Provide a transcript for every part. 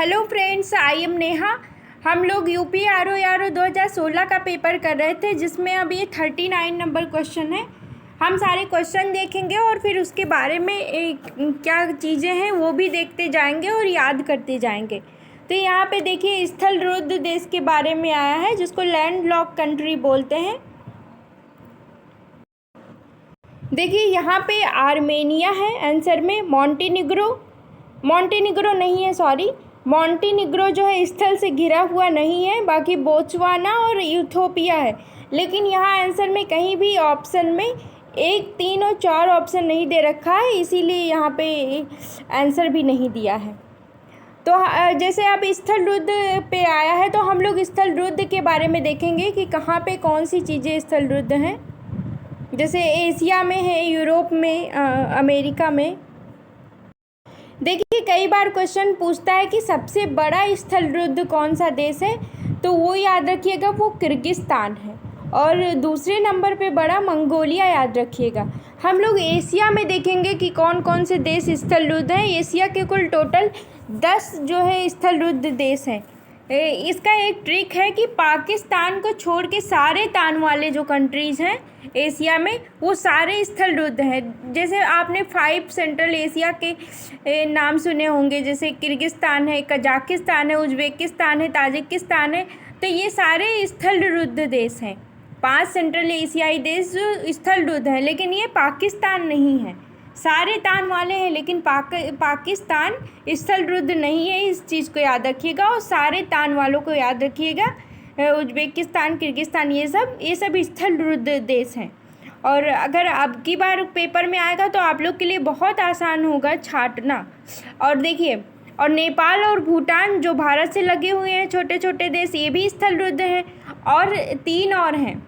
Hello friends, I am Neha. हम लोग UP R O 2016 का पेपर कर रहे थे, जिसमें अब ये 39 नंबर क्वेश्चन है। हम सारे क्वेश्चन देखेंगे और फिर उसके बारे में क्या चीज़ें हैं वो भी देखते जाएंगे और याद करते जाएंगे। तो यहाँ पे देखिए, स्थलरुद्ध देश के बारे में आया है, जिसको लैंड लॉक कंट्री बोलते हैं। देखिए यहाँ पे आर्मेनिया है आंसर में। मॉन्टेनिग्रो नहीं है, सॉरी। मॉन्टेनिग्रो जो है स्थल से घिरा हुआ नहीं है, बाकी बोत्सवाना और इथियोपिया है। लेकिन यहाँ आंसर में कहीं भी ऑप्शन में 1, 3 और 4 ऑप्शन नहीं दे रखा है, इसीलिए यहाँ पे आंसर भी नहीं दिया है। तो जैसे अब स्थलरुद्ध पे आया है, तो हम लोग स्थलरुद्ध के बारे में देखेंगे कि कहाँ पे कौन सी चीज़ें स्थलरुद्ध हैं। जैसे एशिया में है, यूरोप में, अमेरिका में। देखिए कई बार क्वेश्चन पूछता है कि सबसे बड़ा स्थलरुद्ध कौन सा देश है, तो वो याद रखिएगा, वो किर्गिस्तान है। और दूसरे नंबर पे बड़ा मंगोलिया याद रखिएगा। हम लोग एशिया में देखेंगे कि कौन कौन से देश स्थलरुद्ध हैं। एशिया के कुल टोटल 10 जो है स्थलरुद्ध देश हैं। इसका एक ट्रिक है कि पाकिस्तान को छोड़ के सारे तान वाले जो कंट्रीज़ हैं एशिया में, वो सारे स्थलरुद्ध हैं। जैसे आपने 5 सेंट्रल एशिया के नाम सुने होंगे, जैसे किर्गिस्तान है, कजाकिस्तान है, उज्बेकिस्तान है, ताजिकिस्तान है। तो ये सारे स्थलरुद्ध देश हैं। 5 सेंट्रल एशियाई देश जो स्थलरुद्ध हैं, लेकिन ये पाकिस्तान नहीं है। सारे तान वाले हैं, लेकिन पाकिस्तान स्थलरुद्ध नहीं है। इस चीज़ को याद रखिएगा और सारे तान वालों को याद रखिएगा। उज्बेकिस्तान, किर्गिस्तान, ये सब स्थलरुद्ध देश हैं। और अगर अब की बार पेपर में आएगा तो आप लोग के लिए बहुत आसान होगा छांटना। और देखिए, और नेपाल और भूटान जो भारत से लगे हुए हैं, छोटे छोटे देश, ये भी स्थलरुद्ध हैं। और 3 और हैं,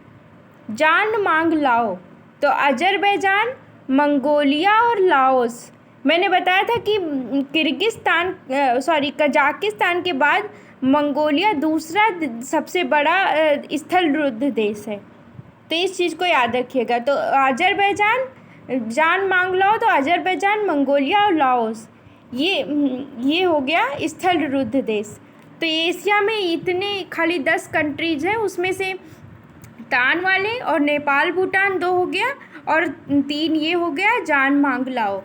जान मांग लाओ। तो अजरबैजान, मंगोलिया और लाओस। मैंने बताया था कि कजाकिस्तान के बाद मंगोलिया दूसरा सबसे बड़ा स्थलरुद्ध देश है। तो इस चीज़ को याद रखिएगा। तो अजरबैजान, जान मांग लो, तो अजरबैजान, मंगोलिया और लाओस, ये हो गया स्थलरुद्ध देश। तो एशिया में इतने खाली 10 कंट्रीज़ हैं, उसमें से तान वाले और नेपाल भूटान 2 हो गया, और 3 ये हो गया जान मांग लाओ।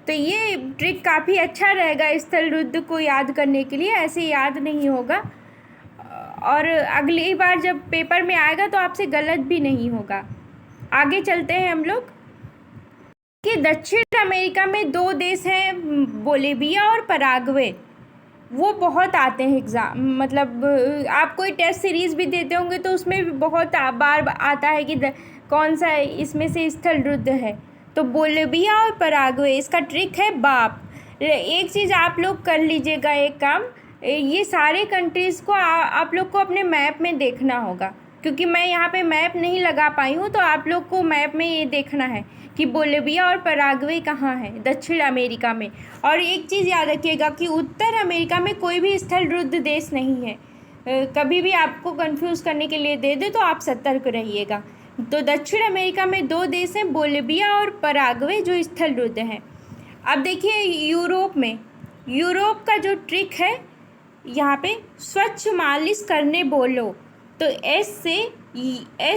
तो ये ट्रिक काफ़ी अच्छा रहेगा स्थलरुद्ध को याद करने के लिए, ऐसे याद नहीं होगा। और अगली बार जब पेपर में आएगा तो आपसे गलत भी नहीं होगा। आगे चलते हैं हम लोग कि दक्षिण अमेरिका में 2 देश हैं, बोलिविया और पराग्वे। वो बहुत आते हैं एग्ज़ाम, मतलब आप कोई टेस्ट सीरीज़ भी देते होंगे तो उसमें भी बहुत बार आता है कि कौन सा इसमें से स्थलरुद्ध है। तो बोलिविया और पराग्वे, इसका ट्रिक है बाप। एक चीज़ आप लोग कर लीजिएगा, एक काम, ये सारे कंट्रीज़ को आप लोग को अपने मैप में देखना होगा, क्योंकि मैं यहाँ पे मैप नहीं लगा पाई हूँ। तो आप लोग को मैप में ये देखना है कि बोलिविया और पराग्वे कहाँ है दक्षिण अमेरिका में। और एक चीज़ याद रखिएगा कि उत्तर अमेरिका में कोई भी स्थलरुद्ध देश नहीं है। कभी भी आपको कंफ्यूज करने के लिए दे दे तो आप सतर्क रहिएगा। तो दक्षिण अमेरिका में 2 देश हैं, बोलिविया और पराग्वे, जो स्थलरुद्ध हैं। अब देखिए यूरोप का जो ट्रिक है, यहाँ पे स्वच्छ मालिश करने बोलो। तो एस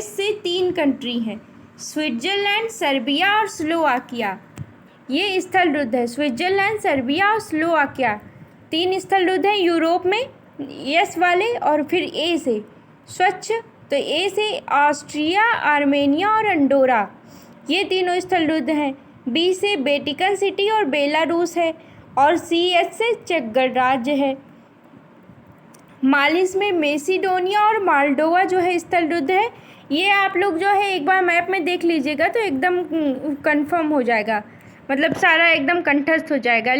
से 3 कंट्री हैं, स्विट्ज़रलैंड, सर्बिया और स्लोवाकिया। ये स्थलरुद्ध है, स्विट्ज़रलैंड, सर्बिया और स्लोवाकिया। 3 स्थलरुद्ध हैं यूरोप में, एस वाले। और फिर ए से स्वच्छ, तो ए से ऑस्ट्रिया, आर्मेनिया और अंडोरा, ये तीनों स्थलरुद्ध हैं। बी से वेटिकन सिटी और बेलारूस है। और सी एस से चेक गणराज्य है। मालिस में मेसिडोनिया और माल्डोवा जो है स्थलरुद्ध है। ये आप लोग जो है एक बार मैप में देख लीजिएगा तो एकदम कंफर्म हो जाएगा, मतलब सारा एकदम कंठस्थ हो जाएगा।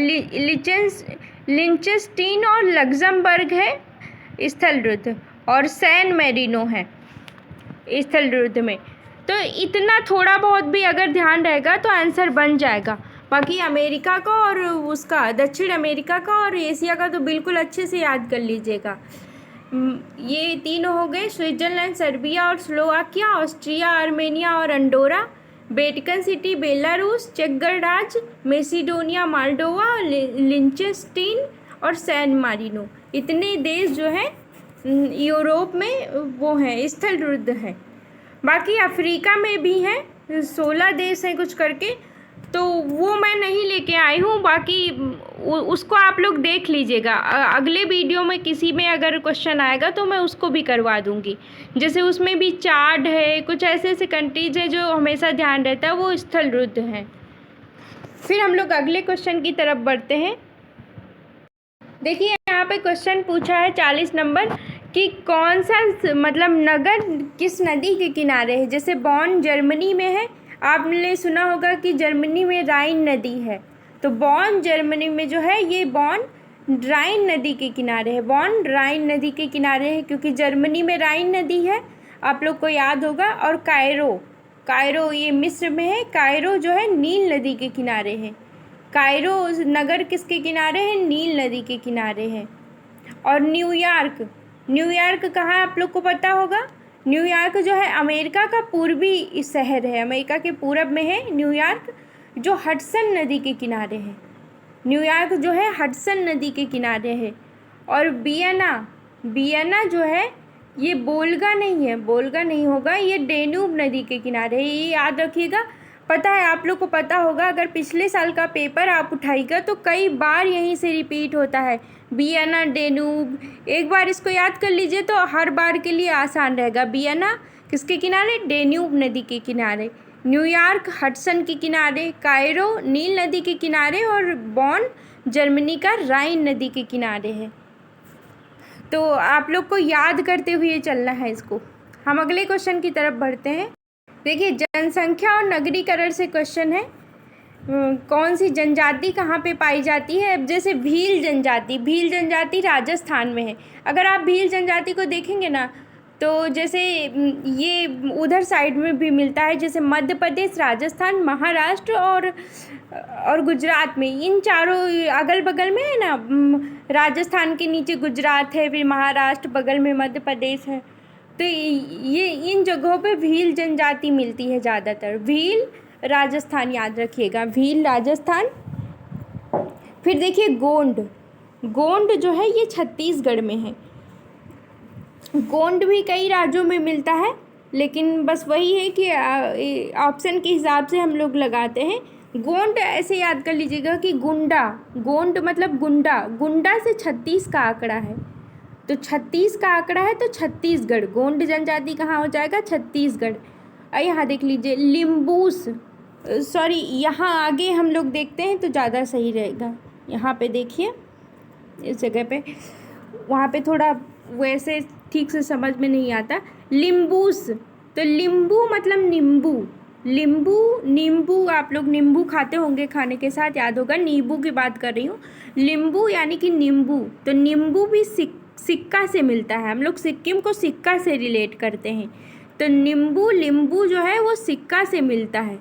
लिंचेस्टीन और लग्जमबर्ग है स्थलरुद्ध, और सैन मेरिनो है स्थलरुद्ध में। तो इतना थोड़ा बहुत भी अगर ध्यान रहेगा तो आंसर बन जाएगा। बाकी अमेरिका का और उसका, दक्षिण अमेरिका का और एशिया का तो बिल्कुल अच्छे से याद कर लीजिएगा। ये तीनों हो गए, स्विट्ज़रलैंड, सर्बिया और स्लोवाकिया, ऑस्ट्रिया, आर्मेनिया और अंडोरा, वेटिकन सिटी बेलारूस, चेक गणराज्य, मेसिडोनिया, माल्डोवा, लिंचेस्टीन और सैन मारिनो। इतने देश जो हैं यूरोप में वो हैं, स्थल रुद्ध हैं। बाकी अफ्रीका में भी हैं 16 देश हैं कुछ करके, तो वो मैं नहीं लेके आई हूँ। बाकी उसको आप लोग देख लीजिएगा। अगले वीडियो में किसी में अगर क्वेश्चन आएगा तो मैं उसको भी करवा दूँगी। जैसे उसमें भी चाड है, कुछ ऐसे ऐसे कंट्रीज है जो हमेशा ध्यान रहता है, वो स्थल रुद्ध हैं। फिर हम लोग अगले क्वेश्चन की तरफ बढ़ते हैं। देखिए यहाँ पे क्वेश्चन पूछा है 40 नंबर कि कौन सा मतलब नगर किस नदी के किनारे है। जैसे बॉन जर्मनी में है, आपने सुना होगा कि जर्मनी में राइन नदी है, तो बॉन जर्मनी में जो है ये बॉन राइन नदी के किनारे है। बॉन राइन नदी के किनारे है क्योंकि जर्मनी में राइन नदी है, आप लोग को याद होगा। और कायरो ये मिस्र में है। कायरो जो है नील नदी के किनारे है। कायरो नगर किसके किनारे है? नील नदी के किनारे है। और न्यूयॉर्क कहाँ है आप लोग को पता होगा? न्यूयॉर्क जो है अमेरिका का पूर्वी शहर है, अमेरिका के पूरब में है न्यूयॉर्क, जो हडसन नदी के किनारे है। न्यूयॉर्क जो है हडसन नदी के किनारे है। और वियना जो है ये बोल्गा नहीं होगा, ये डेन्यूब नदी के किनारे है। ये याद रखिएगा। पता है आप लोग को पता होगा, अगर पिछले साल का पेपर आप उठाइएगा तो कई बार यहीं से रिपीट होता है, वियना डेन्यूब। एक बार इसको याद कर लीजिए तो हर बार के लिए आसान रहेगा। वियना किसके किनारे? डेन्यूब नदी के किनारे। न्यूयॉर्क हडसन के किनारे, कायरो नील नदी के किनारे, और बॉन जर्मनी का राइन नदी के किनारे है। तो आप लोग को याद करते हुए चलना है इसको। हम अगले क्वेश्चन की तरफ बढ़ते हैं। देखिए जनसंख्या और नगरीकरण से क्वेश्चन है। कौन सी जनजाति कहाँ पे पाई जाती है? अब जैसे भील जनजाति राजस्थान में है। अगर आप भील जनजाति को देखेंगे ना तो जैसे ये उधर साइड में भी मिलता है, जैसे मध्य प्रदेश, राजस्थान, महाराष्ट्र और गुजरात में। इन चारों अगल बगल में है ना, राजस्थान के नीचे गुजरात है, फिर महाराष्ट्र, बगल में मध्य प्रदेश है। तो ये इन जगहों पे भील जनजाति मिलती है ज़्यादातर। भील राजस्थान याद रखिएगा, भील राजस्थान। फिर देखिए गोंड जो है ये छत्तीसगढ़ में है। गोंड भी कई राज्यों में मिलता है, लेकिन बस वही है कि ऑप्शन के हिसाब से हम लोग लगाते हैं। गोंड ऐसे याद कर लीजिएगा कि गोंड मतलब गुंडा से 36 का आंकड़ा है, तो 36 का आंकड़ा है तो छत्तीसगढ़। गोंड जनजाति कहाँ हो जाएगा? छत्तीसगढ़। यहाँ देख लीजिए लिम्बूस, सॉरी यहाँ आगे हम लोग देखते हैं तो ज़्यादा सही रहेगा। यहाँ पे देखिए इस जगह पे, वहाँ पे थोड़ा वैसे ठीक से समझ में नहीं आता। लिम्बूस, तो लिम्बू मतलब नींबू आप लोग नींबू खाते होंगे, खाने के साथ याद होगा, नींबू की बात कर रही हूँ। लिम्बू यानी कि नींबू, तो नींबू भी सिक्का से मिलता है। हम लोग सिक्किम को सिक्का से रिलेट करते हैं, तो लिम्बू जो है वो सिक्का से मिलता है।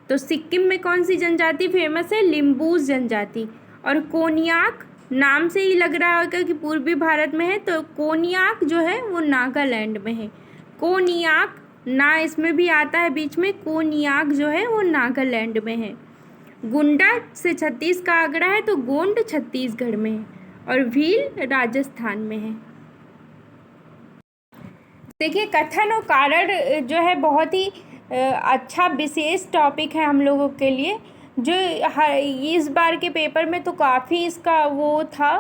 तो सिक्किम में कौन सी जनजाति फेमस है? लिम्बूस जनजाति। और कोनियाक, नाम से ही लग रहा होगा कि पूर्वी भारत में है, तो कोनियाक जो है वो नागालैंड में है। कोनियाक ना इसमें भी आता है बीच में, कोनियाक जो है वो नागालैंड में है। गुंडा से 36 का आंकड़ा है, तो गोंड छत्तीसगढ़ में है, और भील राजस्थान में है। देखिए कथन और कारण जो है बहुत ही अच्छा विशेष टॉपिक है हम लोगों के लिए, जो इस बार के पेपर में तो काफ़ी इसका वो था,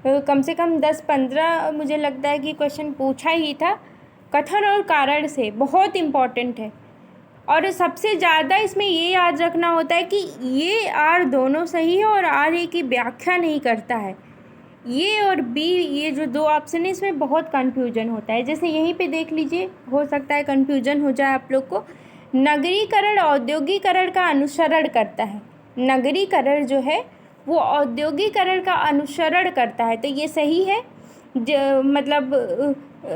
कम से कम 10-15 मुझे लगता है कि क्वेश्चन पूछा ही था। कथन और कारण से बहुत इम्पॉर्टेंट है, और सबसे ज़्यादा इसमें ये याद रखना होता है कि ये आर दोनों सही है और आर ए की व्याख्या नहीं करता है। ये और बी, ये जो दो ऑप्शन है इसमें बहुत कन्फ्यूजन होता है। जैसे यहीं पे देख लीजिए, हो सकता है कन्फ्यूजन हो जाए आप लोग को। नगरीकरण औद्योगिकरण का अनुसरण करता है। नगरीकरण जो है वो औद्योगिकरण का अनुसरण करता है, तो ये सही है। मतलब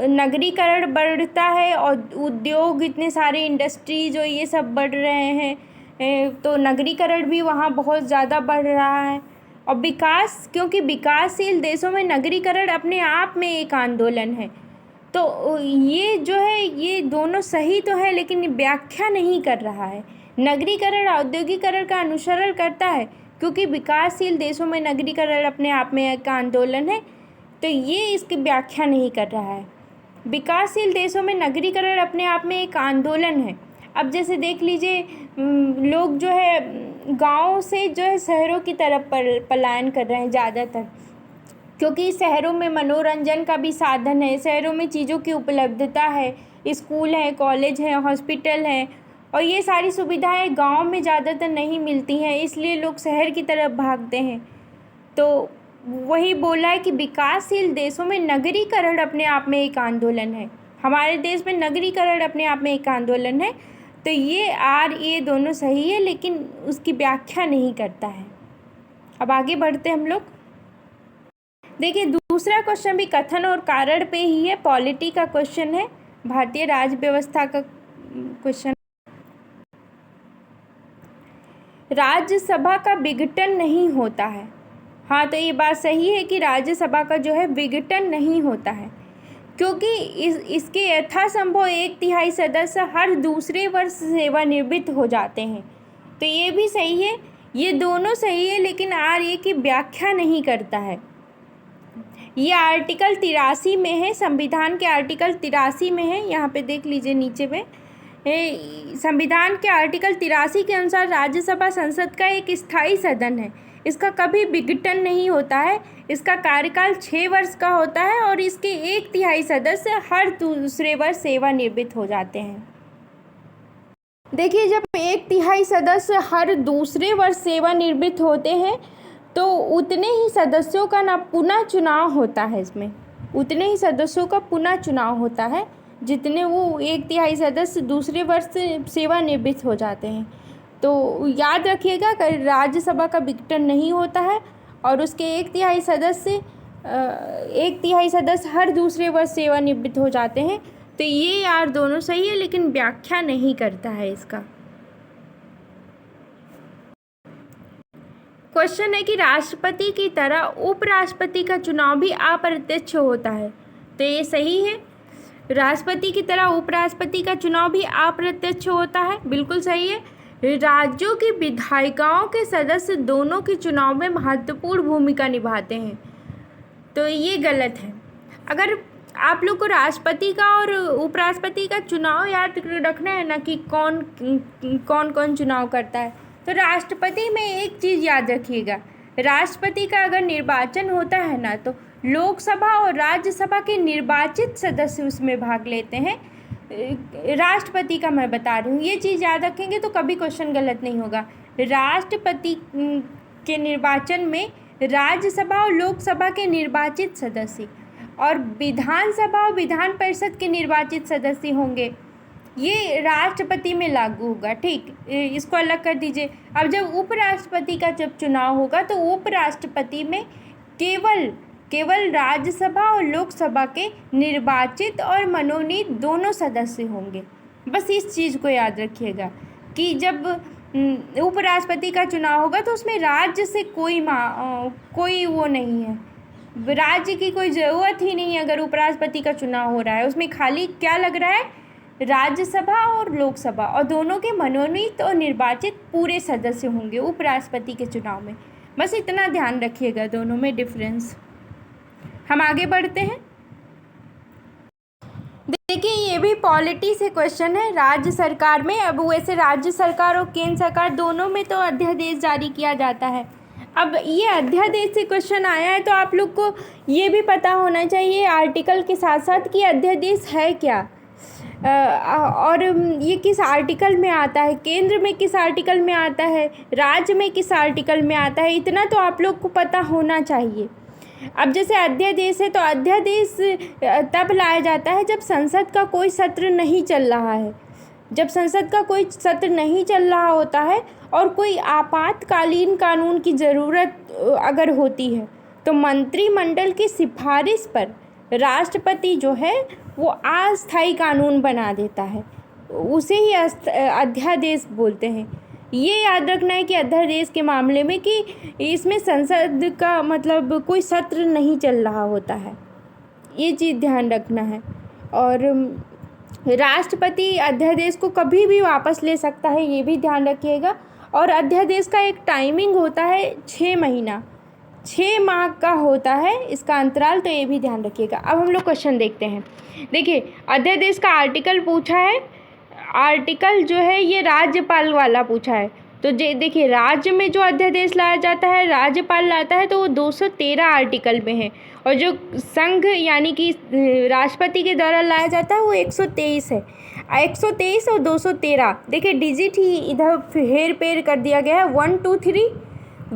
नगरीकरण बढ़ता है और उद्योग, इतने सारे इंडस्ट्री जो ये सब बढ़ रहे हैं, तो नगरीकरण भी वहाँ बहुत ज़्यादा बढ़ रहा है। और विकास, क्योंकि विकासशील देशों में नगरीकरण अपने आप में एक आंदोलन है। तो ये जो है ये दोनों सही तो है, लेकिन व्याख्या नहीं कर रहा है। नगरीकरण औद्योगिकरण का अनुसरण करता है क्योंकि विकासशील देशों में नगरीकरण अपने आप में एक आंदोलन है, तो ये इसकी व्याख्या नहीं कर रहा है। विकासशील देशों में नगरीकरण अपने आप में एक आंदोलन है। अब जैसे देख लीजिए, लोग जो है गाँव से जो है शहरों की तरफ पलायन कर रहे हैं ज़्यादातर, क्योंकि शहरों में मनोरंजन का भी साधन है, शहरों में चीज़ों की उपलब्धता है, स्कूल है, कॉलेज है, हॉस्पिटल है, और ये सारी सुविधाएं गांव में ज़्यादातर नहीं मिलती हैं, इसलिए लोग शहर की तरफ भागते हैं। तो वही बोला है कि विकासशील देशों में नगरीकरण अपने आप में एक आंदोलन है। हमारे देश में नगरीकरण अपने आप में एक आंदोलन है, तो ये दोनों सही है, लेकिन उसकी व्याख्या नहीं करता है। अब आगे बढ़ते हम लोग। देखिए, दूसरा क्वेश्चन भी कथन और कारण पे ही है, पॉलिटी का क्वेश्चन है, भारतीय राज्य व्यवस्था का क्वेश्चन। राज्यसभा का विघटन नहीं होता है। हाँ, तो ये बात सही है कि राज्यसभा का जो है विघटन नहीं होता है, क्योंकि इसके यथासंभव 1/3 सदस्य हर दूसरे वर्ष सेवानिवृत्त हो जाते हैं। तो ये भी सही है, ये दोनों सही है, लेकिन आर की व्याख्या नहीं करता है। ये आर्टिकल 83 में है, संविधान के आर्टिकल 83 में है, यहाँ पे देख लीजिए नीचे में। संविधान के आर्टिकल 83 के अनुसार राज्यसभा संसद का एक स्थायी सदन है, इसका कभी विघटन नहीं होता है, इसका कार्यकाल 6 वर्ष का होता है और इसके 1/3 सदस्य हर दूसरे वर्ष सेवानिवृत्त हो जाते हैं। देखिए, जब 1/3 सदस्य हर दूसरे वर्ष सेवानिवृत्त होते हैं तो उतने ही सदस्यों का ना पुनः चुनाव होता है, इसमें उतने ही सदस्यों का पुनः चुनाव होता है जितने वो 1/3 सदस्य दूसरे वर्ष से सेवानिवृत्त हो जाते हैं। तो याद रखिएगा कि राज्यसभा का विघटन नहीं होता है और उसके 1/3 सदस्य हर दूसरे वर्ष सेवानिवृत्त हो जाते हैं। तो ये यार दोनों सही है, लेकिन व्याख्या नहीं करता है इसका। क्वेश्चन है कि राष्ट्रपति की तरह उपराष्ट्रपति का चुनाव भी अप्रत्यक्ष होता है। तो ये सही है, राष्ट्रपति की तरह उपराष्ट्रपति का चुनाव भी अप्रत्यक्ष होता है, बिल्कुल सही है। राज्यों की विधायिकाओं के सदस्य दोनों के चुनाव में महत्वपूर्ण भूमिका निभाते हैं, तो ये गलत है। अगर आप लोग को राष्ट्रपति का और उपराष्ट्रपति का चुनाव याद रखना है ना कि कौन कौन चुनाव करता है, तो राष्ट्रपति में एक चीज़ याद रखिएगा, राष्ट्रपति का अगर निर्वाचन होता है ना तो लोकसभा और राज्यसभा के निर्वाचित सदस्य उसमें भाग लेते हैं। राष्ट्रपति का मैं बता रही हूँ, ये चीज़ याद रखेंगे तो कभी क्वेश्चन गलत नहीं होगा। राष्ट्रपति के निर्वाचन में राज्यसभा और लोकसभा के निर्वाचित सदस्य और विधानसभा और विधान परिषद के निर्वाचित सदस्य होंगे, ये राष्ट्रपति में लागू होगा, ठीक, इसको अलग कर दीजिए। अब जब उपराष्ट्रपति का जब चुनाव होगा तो उपराष्ट्रपति में केवल राज्यसभा और लोकसभा के निर्वाचित और मनोनीत दोनों सदस्य होंगे। बस इस चीज़ को याद रखिएगा कि जब उपराष्ट्रपति का चुनाव होगा तो उसमें राज्य से कोई वो नहीं है, राज्य की कोई ज़रूरत ही नहीं है। अगर उपराष्ट्रपति का चुनाव हो रहा है उसमें खाली क्या लग रहा है, राज्यसभा और लोकसभा और दोनों के मनोनीत और निर्वाचित पूरे सदस्य होंगे उपराष्ट्रपति के चुनाव में। बस इतना ध्यान रखिएगा, दोनों में डिफरेंस। हम आगे बढ़ते हैं। देखिए, ये भी पॉलिटी से क्वेश्चन है। राज्य सरकार में, अब वैसे राज्य सरकार और केंद्र सरकार दोनों में तो अध्यादेश जारी किया जाता है। अब ये अध्यादेश से क्वेश्चन आया है तो आप लोग को ये भी पता होना चाहिए आर्टिकल के साथ साथ कि अध्यादेश है क्या, और ये किस आर्टिकल में आता है, केंद्र में किस आर्टिकल में आता है, राज्य में किस आर्टिकल में आता है, इतना तो आप लोग को पता होना चाहिए। अब जैसे अध्यादेश है तो अध्यादेश तब लाया जाता है जब संसद का कोई सत्र नहीं चल रहा है, जब संसद का कोई सत्र नहीं चल रहा होता है और कोई आपातकालीन कानून की ज़रूरत अगर होती है तो मंत्रिमंडल की सिफारिश पर राष्ट्रपति जो है वो अस्थायी कानून बना देता है, उसे ही अध्यादेश बोलते हैं। ये याद रखना है कि अध्यादेश के मामले में कि इसमें संसद का मतलब कोई सत्र नहीं चल रहा होता है, ये चीज़ ध्यान रखना है। और राष्ट्रपति अध्यादेश को कभी भी वापस ले सकता है, ये भी ध्यान रखिएगा। और अध्यादेश का एक टाइमिंग होता है 6 महीना, 6 माह का होता है इसका अंतराल, तो ये भी ध्यान रखिएगा। अब हम लोग क्वेश्चन देखते हैं। देखिए अध्यादेश का आर्टिकल पूछा है, आर्टिकल जो है ये राज्यपाल वाला पूछा है। तो देखिए राज्य में जो अध्यादेश लाया जाता है राज्यपाल लाता है तो वो 213 आर्टिकल में है, और जो संघ यानी कि राष्ट्रपति के द्वारा लाया जाता है वो 123 है। 123 और 213 देखिए डिजिट ही इधर हेर फेर कर दिया गया है। 1 2 3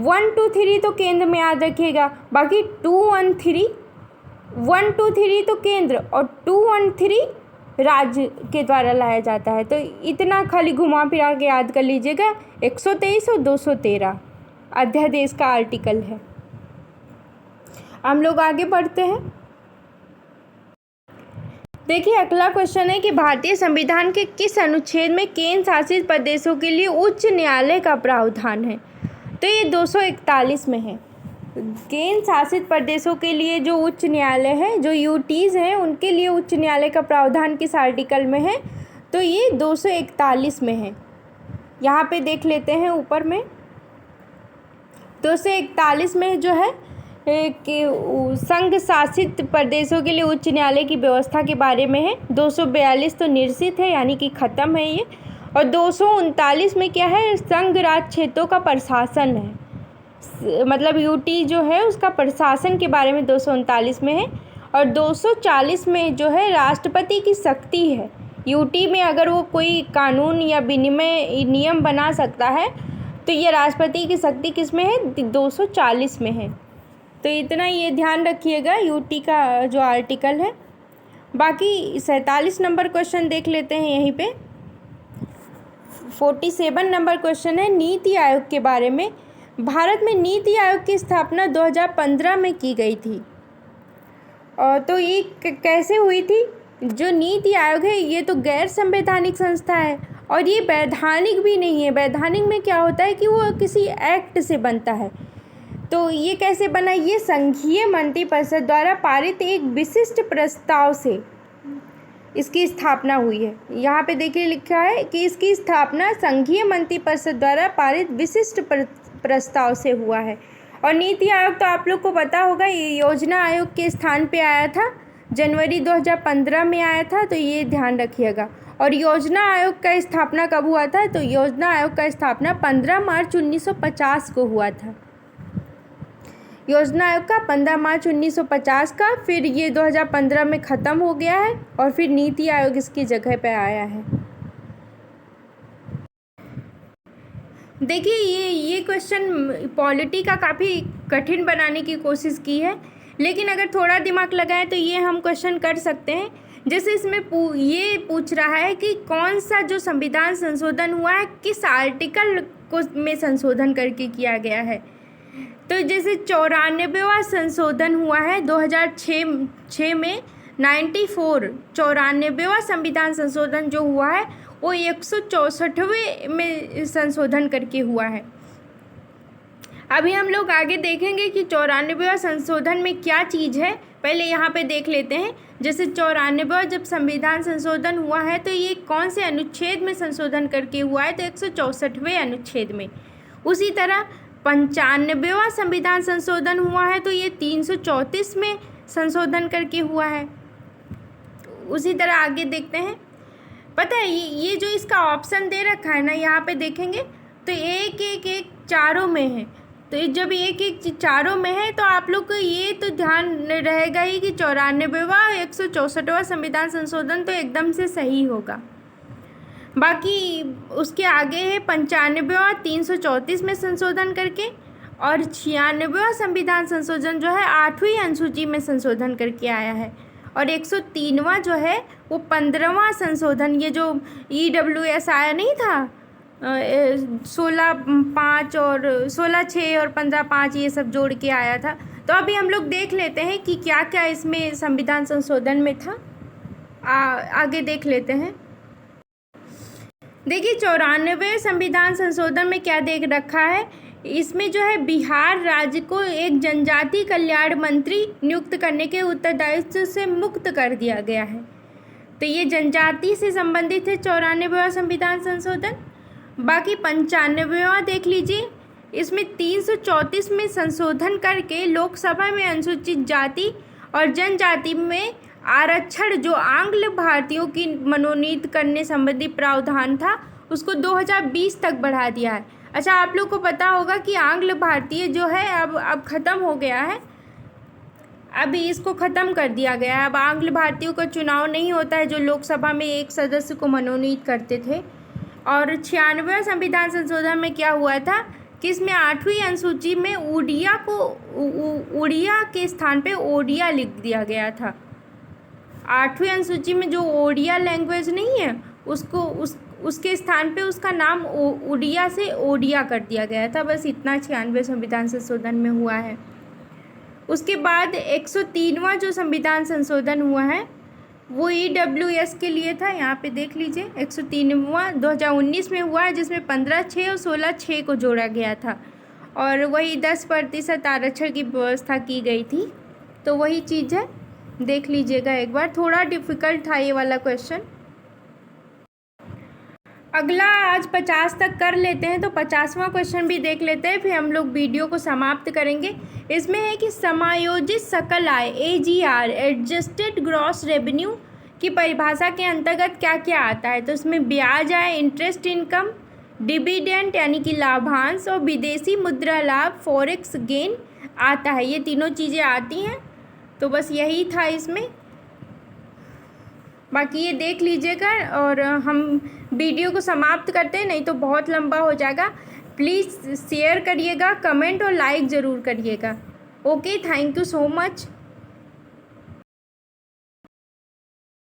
1 2 3 तो केंद्र में याद रखिएगा, बाकी 2 1 3 1 2 3 तो केंद्र और 2 1 3 राज्य के द्वारा लाया जाता है। तो इतना खाली घुमा फिरा के याद कर लीजिएगा। 123 और 213 अध्यादेश का आर्टिकल है। हम लोग आगे बढ़ते हैं। देखिए अगला क्वेश्चन है कि भारतीय संविधान के किस अनुच्छेद में केंद्र शासित प्रदेशों के लिए उच्च न्यायालय का प्रावधान है? तो ये 241 में है। केंद्र शासित प्रदेशों के लिए जो उच्च न्यायालय है, जो यूटीज़ हैं उनके लिए उच्च न्यायालय का प्रावधान किस आर्टिकल में है? तो ये 241 में है। यहाँ पे देख लेते हैं ऊपर में 241 में जो है कि संघ शासित प्रदेशों के लिए उच्च न्यायालय की व्यवस्था के बारे में है। 242 तो निरसित है यानी कि ख़त्म है ये, और 239 में क्या है? संघ राज्य क्षेत्रों का प्रशासन है, मतलब यूटी जो है उसका प्रशासन के बारे में 239 में है। और 240 में जो है राष्ट्रपति की शक्ति है। यूटी में अगर वो कोई कानून या विनिमय नियम बना सकता है तो ये राष्ट्रपति की शक्ति किस में है? 240 में है। तो इतना ये ध्यान रखिएगा यूटी का जो आर्टिकल है। बाकी 47 नंबर क्वेश्चन देख लेते हैं यहीं पे। 47 नंबर क्वेश्चन है नीति आयोग के बारे में। भारत में नीति आयोग की स्थापना 2015 में की गई थी। और तो ये कैसे हुई थी? जो नीति आयोग है ये तो गैर संवैधानिक संस्था है और ये वैधानिक भी नहीं है। वैधानिक में क्या होता है कि वो किसी एक्ट से बनता है। तो ये कैसे बना? ये संघीय मंत्रिपरिषद द्वारा पारित एक विशिष्ट प्रस्ताव से इसकी स्थापना हुई है। यहाँ पे देखिए लिखा है कि इसकी स्थापना संघीय मंत्रिपरिषद द्वारा पारित विशिष्ट प्रस्ताव से हुआ है। और नीति आयोग तो आप लोग को पता होगा, ये योजना आयोग के स्थान पे आया था, जनवरी 2015 में आया था, तो ये ध्यान रखिएगा। और योजना आयोग का स्थापना कब हुआ था? तो योजना आयोग का स्थापना 15 मार्च 1950 को हुआ था। योजना आयोग का 15 मार्च 1950 का, फिर ये 2015 में ख़त्म हो गया है और फिर नीति आयोग इसकी जगह पे आया है। देखिए ये क्वेश्चन पॉलिटी का काफ़ी कठिन बनाने की कोशिश की है, लेकिन अगर थोड़ा दिमाग लगाएं तो ये हम क्वेश्चन कर सकते हैं। जैसे इसमें ये पूछ रहा है कि कौन सा जो संविधान संशोधन हुआ है किस आर्टिकल को में संशोधन करके किया गया है। तो जैसे 94वां संशोधन हुआ है 2006 में, 94वां संविधान संशोधन जो हुआ है वो 164वें में संशोधन करके हुआ है। अभी हम लोग आगे देखेंगे कि 94वां संशोधन में क्या चीज़ है, पहले यहाँ पे देख लेते हैं। जैसे 94वां जब संविधान संशोधन हुआ है तो ये कौन से अनुच्छेद में संशोधन करके हुआ है? तो 164वें अनुच्छेद में। उसी तरह 95वां संविधान संशोधन हुआ है तो ये 334 में संशोधन करके हुआ है। उसी तरह आगे देखते हैं। पता है ये जो इसका ऑप्शन दे रखा है ना, यहाँ पे देखेंगे तो 1-1-1 चारों में है। तो जब 1-1 चारों में है तो आप लोग को ये तो ध्यान रहेगा ही कि 94वां 164वां संविधान संशोधन तो एकदम से सही होगा। बाकी उसके आगे है 95वां 334 में संशोधन करके, और 96वां संविधान संशोधन जो है 8वीं अनुसूची में संशोधन करके आया है। और 103वां जो है वो 15वां संशोधन, ये जो EWS आया नहीं था 16/5 और 16/6 और 15/5 ये सब जोड़ के आया था। तो अभी हम लोग देख लेते हैं कि क्या क्या इसमें संविधान संशोधन में था। आगे देख लेते हैं। देखिए 94वें संविधान संशोधन में क्या देख रखा है, इसमें जो है बिहार राज्य को एक जनजाति कल्याण मंत्री नियुक्त करने के उत्तरदायित्व से मुक्त कर दिया गया है। तो ये जनजाति से संबंधित है 94वां संविधान संशोधन। बाकी 95वां देख लीजिए, इसमें 334 में संशोधन करके लोकसभा में अनुसूचित जाति और जनजाति में आरक्षण जो आंग्ल भारतीयों की मनोनीत करने संबंधी प्रावधान था उसको 2020 तक बढ़ा दिया है। अच्छा, आप लोग को पता होगा कि आंग्ल भारतीय जो है अब ख़त्म हो गया है, अभी इसको ख़त्म कर दिया गया है। अब आंग्ल भारतीयों का चुनाव नहीं होता है जो लोकसभा में एक सदस्य को मनोनीत करते थे। और 96वें संविधान संशोधन में क्या हुआ था कि इसमें 8वीं अनुसूची में उड़िया के स्थान पे ओडिया लिख दिया गया था। 8वीं अनुसूची में जो ओडिया लैंग्वेज नहीं है उसके स्थान पे उसका नाम उड़िया से ओडिया कर दिया गया था। बस इतना 96वें संविधान संशोधन में हुआ है। उसके बाद 103वां जो संविधान संशोधन हुआ है वो EWS के लिए था। यहाँ पे देख लीजिए, 103वां 2019 में हुआ है जिसमें 15(6) और 16(6) को जोड़ा गया था और वही 10% आरक्षण की व्यवस्था की गई थी। तो वही चीज़ है, देख लीजिएगा एक बार। थोड़ा डिफ़िकल्ट था ये वाला क्वेश्चन। अगला आज 50 तक कर लेते हैं, तो 50वां क्वेश्चन भी देख लेते हैं, फिर हम लोग वीडियो को समाप्त करेंगे। इसमें है कि समायोजित सकल आय AGR एडजस्टेड ग्रॉस रेवेन्यू की परिभाषा के अंतर्गत क्या क्या आता है। तो इसमें ब्याज आय, इंटरेस्ट इनकम, डिविडेंड यानी कि लाभांश और विदेशी मुद्रा लाभ फॉरेक्स गेन आता है। ये तीनों चीज़ें आती हैं। तो बस यही था इसमें, बाकी ये देख लीजिएगा और हम वीडियो को समाप्त करते हैं, नहीं तो बहुत लंबा हो जाएगा। प्लीज़ शेयर करिएगा, कमेंट और लाइक ज़रूर करिएगा। Okay, thank you so much.